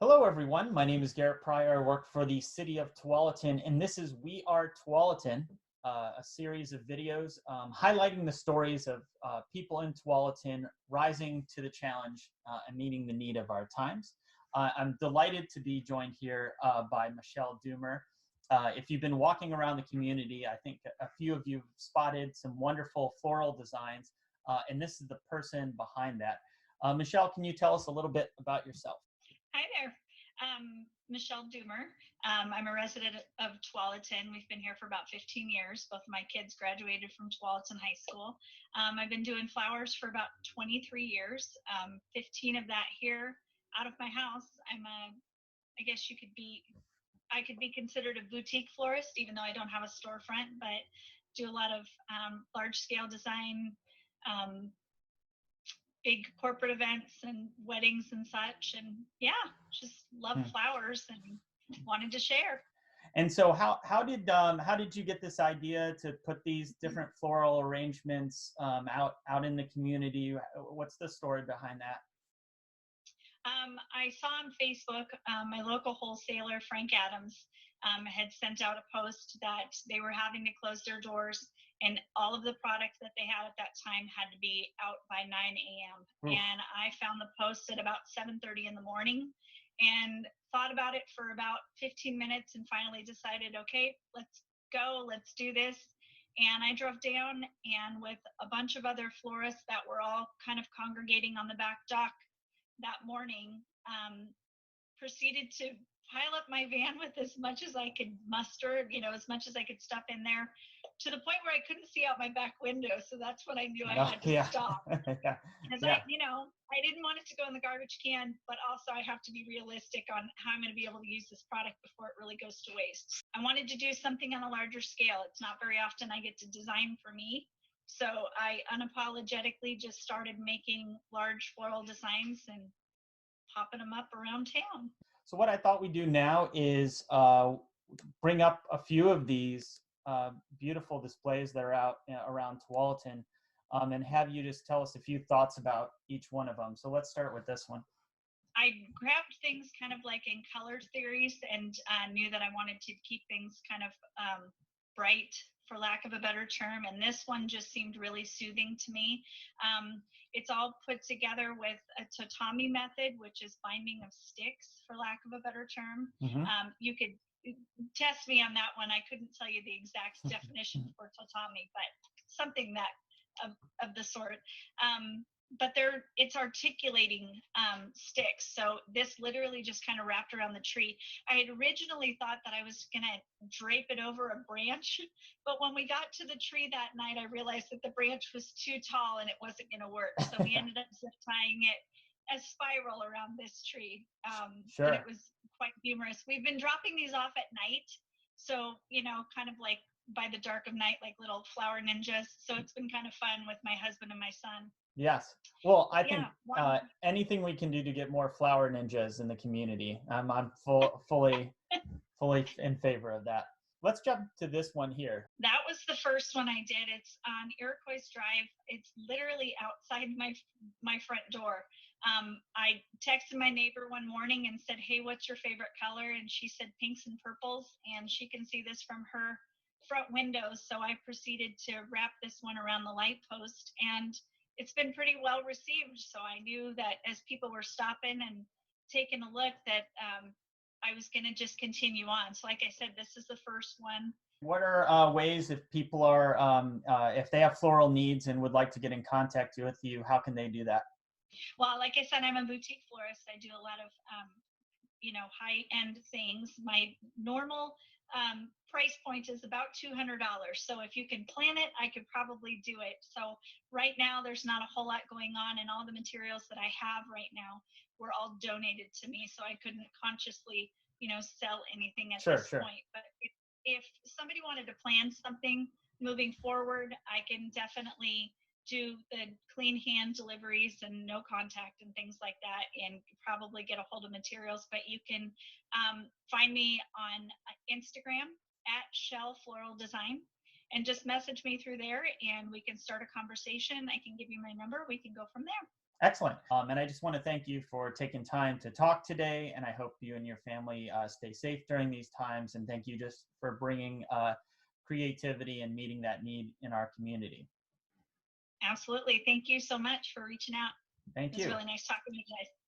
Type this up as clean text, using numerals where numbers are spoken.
Hello, everyone. My name is Garrett Pryor. I work for the city of Tualatin, and this is We Are Tualatin, a series of videos highlighting the stories of people in Tualatin rising to the challenge and meeting the need of our times. I'm delighted to be joined here by Michelle Dummer. If you've been walking around the community, I think a few of you have spotted some wonderful floral designs, and this is the person behind that. Michelle, can you tell us a little bit about yourself? Hi there. Michelle Dummer. I'm a resident of Tualatin. We've been here for about 15 years. Both of my kids graduated from Tualatin High School. I've been doing flowers for about 23 years, 15 of that here out of my house. I guess I could be considered a boutique florist, even though I don't have a storefront, but do a lot of large scale design, um, big corporate events and weddings and such. And yeah, just love flowers and wanted to share. And so, how did you get this idea to put these different floral arrangements out in the community? What's the story behind that? I saw on Facebook my local wholesaler Frank Adams had sent out a post that they were having to close their doors, and all of the products that they had at that time had to be out by 9 a.m. And I found the post at about 7:30 in the morning and thought about it for about 15 minutes and finally decided, okay, let's go, let's do this. And I drove down and with a bunch of other florists that were all kind of congregating on the back dock that morning, proceeded to pile up my van with as much as I could muster, as much as I could stuff in there, to the point where I couldn't see out my back window. So that's when I knew I had to stop. Yeah. Because Yeah. I didn't want it to go in the garbage can, but also I have to be realistic on how I'm going to be able to use this product before it really goes to waste. I wanted to do something on a larger scale. It's not very often I get to design for me. So I unapologetically just started making large floral designs and popping them up around town. So what I thought we'd do now is bring up a few of these beautiful displays that are out around Tualatin, and have you just tell us a few thoughts about each one of them. So let's start with this one. I grabbed things kind of like in color theories and knew that I wanted to keep things kind of bright, for lack of a better term. And this one just seemed really soothing to me. It's all put together with a tatami method, which is binding of sticks, for lack of a better term. You could test me on that one. I couldn't tell you the exact definition for tatami, but something that of the sort. But it's articulating sticks. So this literally just kind of wrapped around the tree. I had originally thought that I was going to drape it over a branch, but when we got to the tree that night, I realized that the branch was too tall and it wasn't going to work. So we ended up zip tying it as spiral around this tree. Sure. But it was quite humorous. We've been dropping these off at night. So, kind of like by the dark of night, like little flower ninjas. So it's been kind of fun with my husband and my son. Yes. Well, I think anything we can do to get more flower ninjas in the community, I'm fully in favor of that. Let's jump to this one here. That was the first one I did. It's on Iroquois Drive. It's literally outside my front door. I texted my neighbor one morning and said, "Hey, what's your favorite color?" And she said pinks and purples, and she can see this from her front window. So I proceeded to wrap this one around the light post, and it's been pretty well received. So I knew that as people were stopping and taking a look that I was going to just continue on. So like I said, this is the first one. What are ways if people are, if they have floral needs and would like to get in contact with you, how can they do that? Well, like I said, I'm a boutique florist. I do a lot of, high-end things. My normal price point is about $200. So if you can plan it, I could probably do it. So right now, there's not a whole lot going on, and all the materials that I have right now were all donated to me. So I couldn't consciously, sell anything at this point. But if somebody wanted to plan something moving forward, I can definitely do the clean hand deliveries and no contact and things like that, and probably get a hold of materials. But you can find me on Instagram at Shell Floral Design and just message me through there and we can start a conversation. I can give you my number. We can go from there. Excellent. And I just want to thank you for taking time to talk today. And I hope you and your family stay safe during these times. And thank you just for bringing creativity and meeting that need in our community. Absolutely. Thank you so much for reaching out. Thank It was you. really nice talking to you guys.